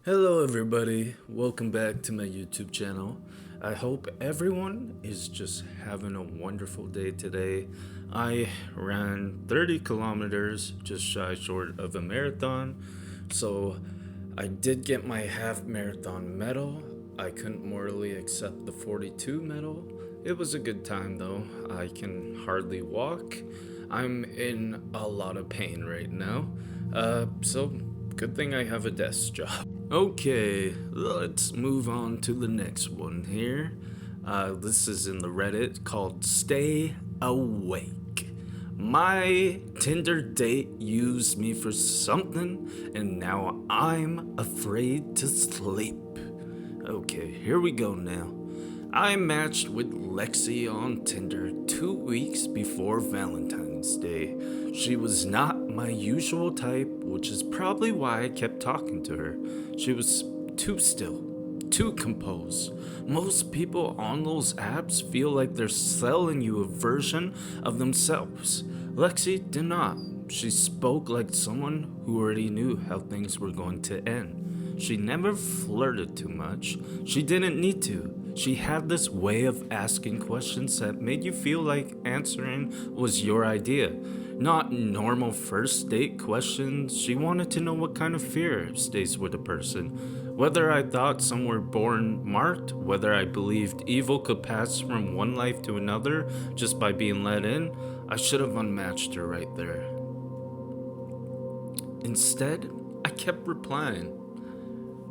Hello, everybody. Welcome back to my YouTube channel. I hope everyone is just having a wonderful day today. I ran 30 kilometers, just shy short of a marathon. So I did get my half marathon medal. I couldn't morally accept the 42 medal. It was a good time though. I can hardly walk. I'm in a lot of pain right now. So good thing I have a desk job. Okay, let's move on to the next one here. This is in the Reddit called Stay Awake. My Tinder date used me for something, and now I'm afraid to sleep. Okay, here we go now. I matched with Lexi on Tinder 2 weeks before Valentine's Day. She was not my usual type, which is probably why I kept talking to her. She was too still, too composed. Most people on those apps feel like they're selling you a version of themselves. Lexi did not. She spoke like someone who already knew how things were going to end. She never flirted too much. She didn't need to. She had this way of asking questions that made you feel like answering was your idea. Not normal first date questions. She wanted to know what kind of fear stays with a person. Whether I thought some were born marked, whether I believed evil could pass from one life to another just by being let in, I should have unmatched her right there. Instead, I kept replying.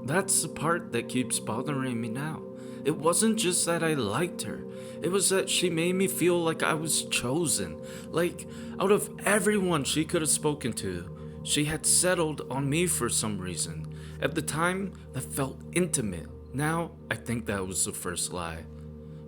That's the part that keeps bothering me now. It wasn't just that I liked her, it was that she made me feel like I was chosen. Like, out of everyone she could have spoken to, she had settled on me for some reason. At the time, that felt intimate. Now, I think that was the first lie.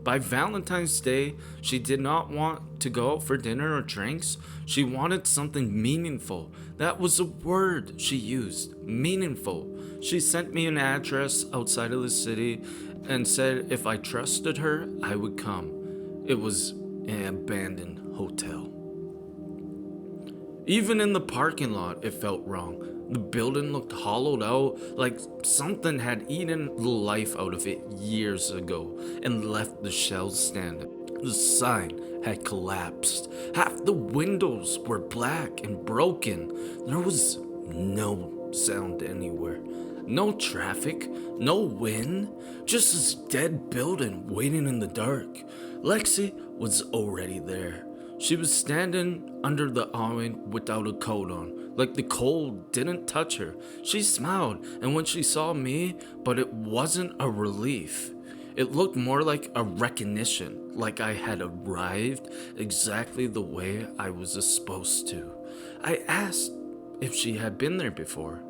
By Valentine's Day, she did not want to go out for dinner or drinks. She wanted something meaningful. That was the word she used, meaningful. She sent me an address outside of the city and said if I trusted her, I would come. It was an abandoned hotel. Even in the parking lot, it felt wrong. The building looked hollowed out, like something had eaten the life out of it years ago and left the shells standing. The sign had collapsed. Half the windows were black and broken. There was no sound anywhere. No traffic, no wind, just this dead building waiting in the dark. Lexi was already there. She was standing under the awning without a coat on, like the cold didn't touch her. She smiled, and when she saw me, but it wasn't a relief. It looked more like a recognition, like I had arrived exactly the way I was supposed to. I asked if she had been there before.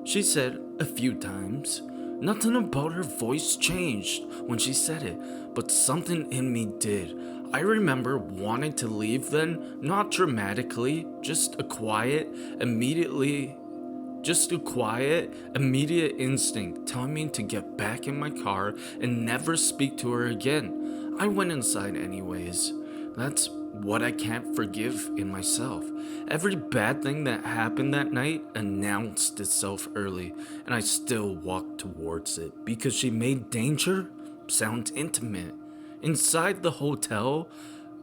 She said a few times. Nothing about her voice changed when she said it, but something in me did. I remember wanting to leave then, not dramatically, just a quiet, immediate instinct telling me to get back in my car and never speak to her again. I went inside anyways. That's what I can't forgive in myself. Every bad thing that happened that night announced itself early, and I still walked towards it because she made danger sound intimate. Inside the hotel,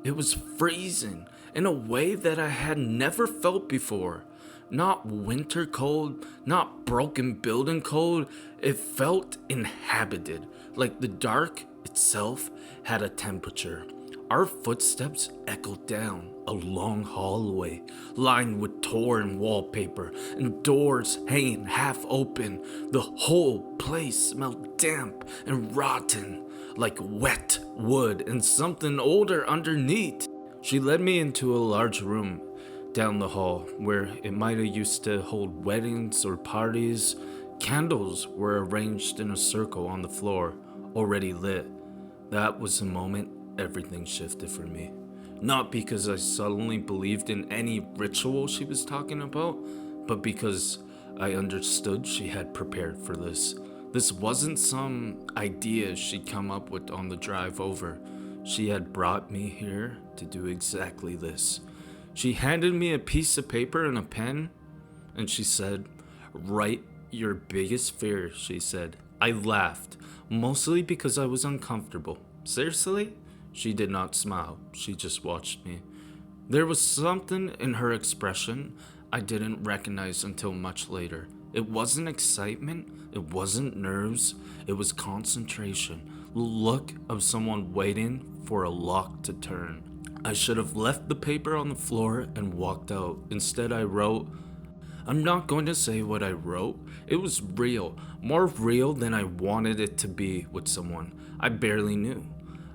it was freezing in a way that I had never felt before. Not winter cold, not broken building cold. It felt inhabited, like the dark itself had a temperature. Our footsteps echoed down a long hallway lined with torn wallpaper and doors hanging half open. The whole place smelled damp and rotten, like wet wood and something older underneath. She led me into a large room down the hall where it might have used to hold weddings or parties. Candles were arranged in a circle on the floor, already lit. That was the moment everything shifted for me. Not because I suddenly believed in any ritual she was talking about, but because I understood she had prepared for this. This wasn't some idea she'd come up with on the drive over. She had brought me here to do exactly this. She handed me a piece of paper and a pen, and she said, "Write Your biggest fear, she said. I laughed, mostly because I was uncomfortable. Seriously? She did not smile. She just watched me. There was something in her expression I didn't recognize until much later. It wasn't excitement, it wasn't nerves, it was concentration. The look of someone waiting for a lock to turn. I should have left the paper on the floor and walked out. Instead, I wrote, I'm not going to say what I wrote. It was real, more real than I wanted it to be with someone I barely knew.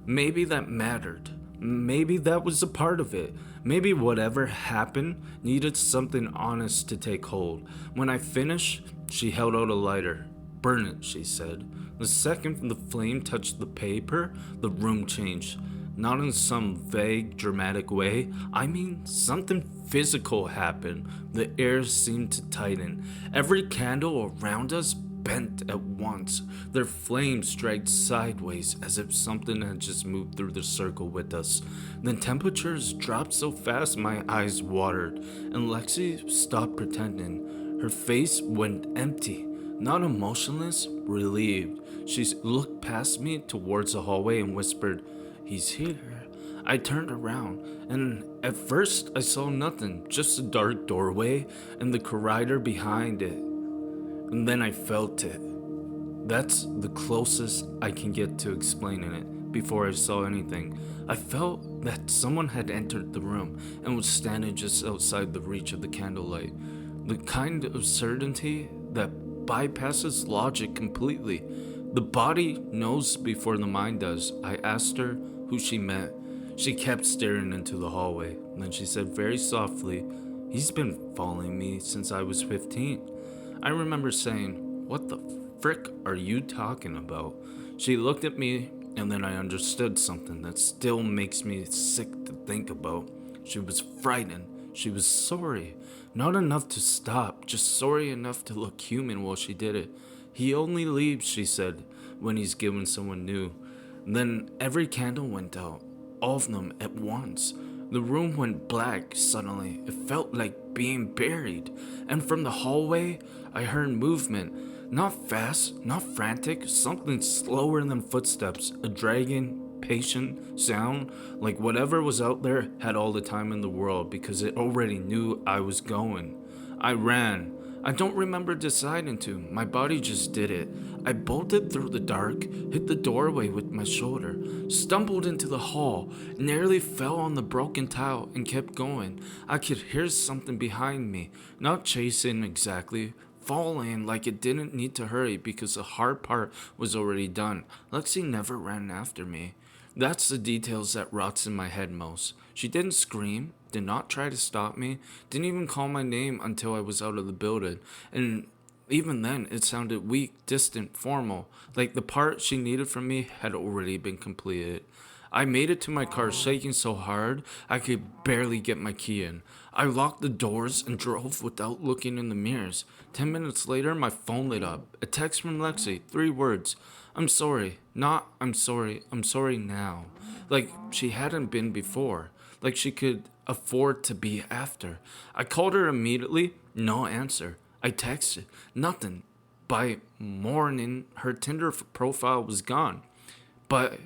Maybe that mattered. Maybe that was a part of it. Maybe whatever happened needed something honest to take hold. When I finished, she held out a lighter. Burn it, she said. The second the flame touched the paper, the room changed. Not in some vague, dramatic way. I mean, something physical happened. The air seemed to tighten. Every candle around us bent at once. Their flames dragged sideways as if something had just moved through the circle with us. The temperatures dropped so fast my eyes watered, and Lexi stopped pretending. Her face went empty. Not emotionless, relieved. She looked past me towards the hallway and whispered, He's here. I turned around, and at first I saw nothing, just a dark doorway and the corridor behind it. And then I felt it. That's the closest I can get to explaining it before I saw anything. I felt that someone had entered the room and was standing just outside the reach of the candlelight. The kind of certainty that bypasses logic completely. The body knows before the mind does. I asked her who she met. She kept staring into the hallway. Then she said very softly, He's been following me since I was 15. I remember saying, What the frick are you talking about? She looked at me, and then I understood something that still makes me sick to think about. She was frightened. She was sorry. Not enough to stop, just sorry enough to look human while she did it. He only leaves, she said, when he's given someone new. Then every candle went out, all of them at once. The room went black suddenly. It felt like being buried. And from the hallway, I heard movement. Not fast, not frantic, something slower than footsteps. A dragging, patient sound, like whatever was out there had all the time in the world because it already knew I was going. I ran. I don't remember deciding to. My body just did it. I bolted through the dark, hit the doorway with my shoulder, stumbled into the hall, nearly fell on the broken tile, and kept going. I could hear something behind me, not chasing exactly, falling like it didn't need to hurry because the hard part was already done. Lexi never ran after me. That's the details that rots in my head most. She didn't scream, did not try to stop me, didn't even call my name until I was out of the building. And even then, it sounded weak, distant, formal, like the part she needed from me had already been completed. I made it to my car shaking so hard I could barely get my key in. I locked the doors and drove without looking in the mirrors. 10 minutes later, my phone lit up. A text from Lexi, 3 words. I'm sorry. Not I'm sorry now. Like she hadn't been before. Like she could afford to be after. I called her immediately, no answer. I texted, nothing. By morning, her Tinder profile was gone. But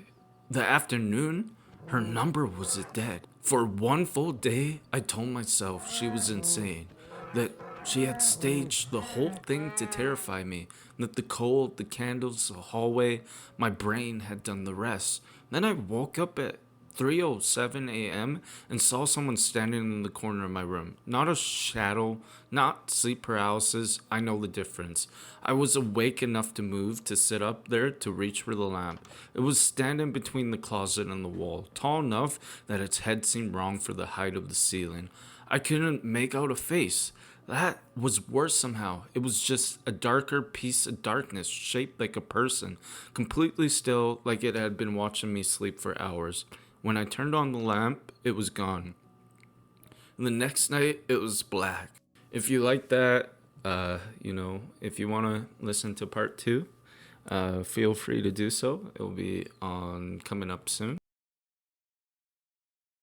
the afternoon, her number was dead. For one full day, I told myself she was insane, that she had staged the whole thing to terrify me, that the cold, the candles, the hallway, my brain had done the rest. Then I woke up at 3:07 a.m. and saw someone standing in the corner of my room. Not a shadow, not sleep paralysis. I know the difference. I was awake enough to move, to sit up there, to reach for the lamp. It was standing between the closet and the wall, tall enough that its head seemed wrong for the height of the ceiling. I couldn't make out a face. That was worse somehow. It was just a darker piece of darkness, shaped like a person, completely still, like it had been watching me sleep for hours. When I turned on the lamp, it was gone. And the next night, it was black. If you like that, if you want to listen to part two, feel free to do so. It'll be on coming up soon.